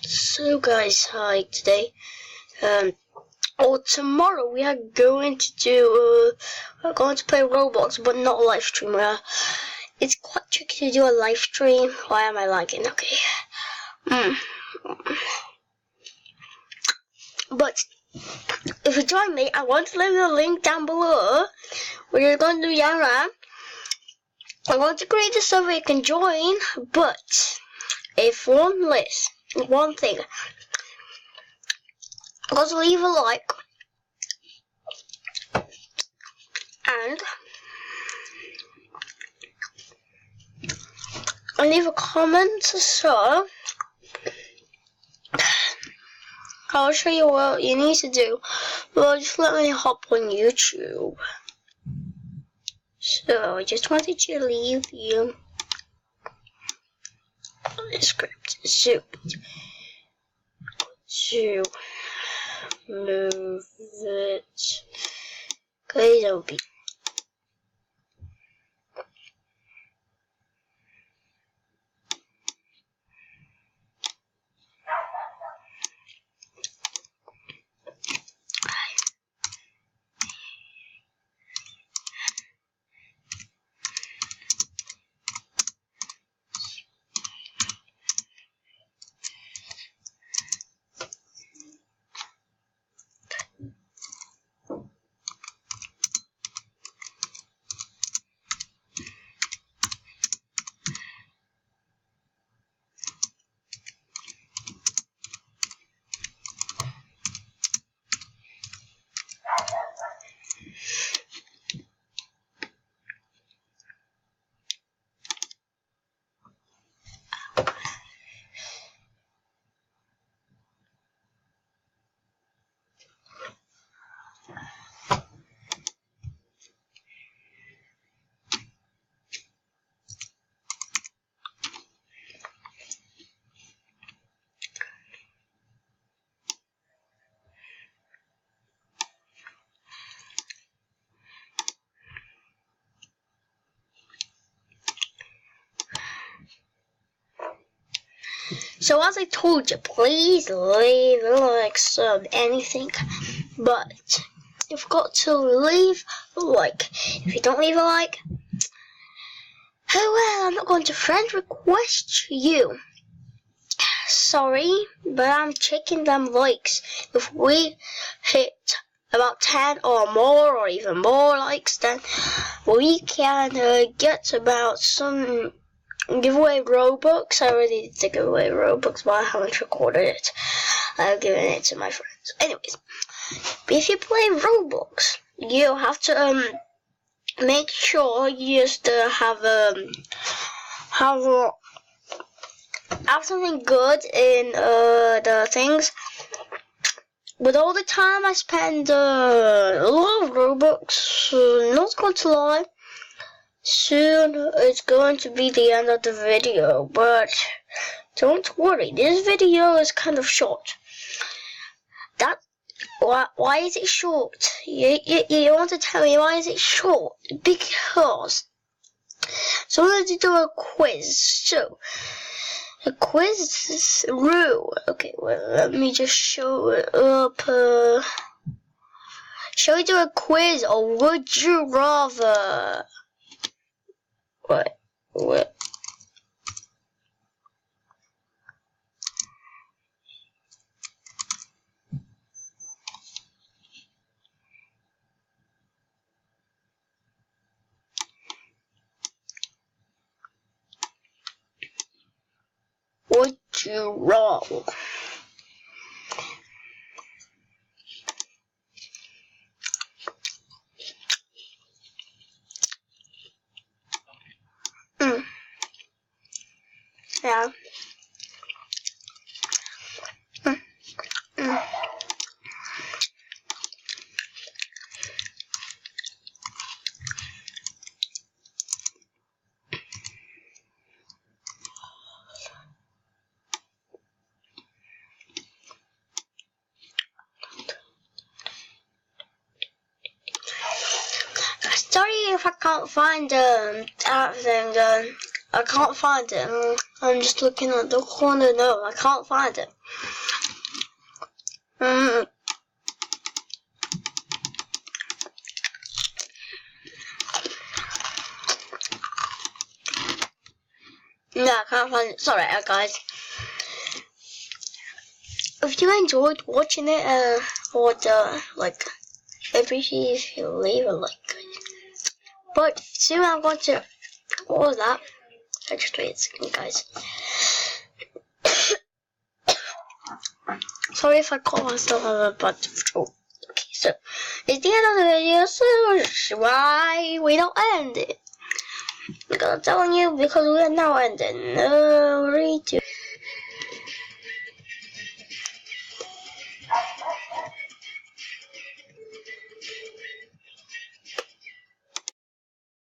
So guys, hi, today, or tomorrow we are going to do, we're going to play Roblox, but not a live stream. It's quite tricky to do a live stream. Why am I lagging? Okay. But if you join me, I want to leave the link down below. We're going to do Yara. I want to create a server you can join, but if one thing, also leave a like and leave a comment, so I'll show you what you need to do. Well, just let me hop on YouTube. So I just wanted to leave you the script. So to move it, okay, that'll be. So as I told you, please leave a like, sub, anything, but you've got to leave a like. If you don't leave a like, oh well, I'm not going to friend request you. Sorry, but I'm checking them likes. If we hit about 10 or more, or even more likes, then we can get about some giveaway Robux. I already did the giveaway Robux, but I haven't recorded it. I've given it to my friends. Anyways, but if you play Roblox, you have to make sure you just have something good in the things. With all the time I spend a lot of Robux, not going to lie, soon it's going to be the end of the video, but don't worry, this video is kind of short. Why is it short? You want to tell me why is it short? Because so I'm going to do a quiz. So a quiz rule. Okay, well, let me just show it up. Shall we do a quiz, or would you rather? What? Would you rather? Yeah. if I can't find that thing. I can't find it. I'm just looking at the corner. No, I can't find it. No, I can't find it. Sorry, guys. If you enjoyed watching it, like, appreciate if you leave a like. But soon I'm going to all that. Just wait a second, guys. Sorry if I call myself but okay, so it's the end of the video, so why we don't end it? Because I'm telling you, because we are now ending. No, redo.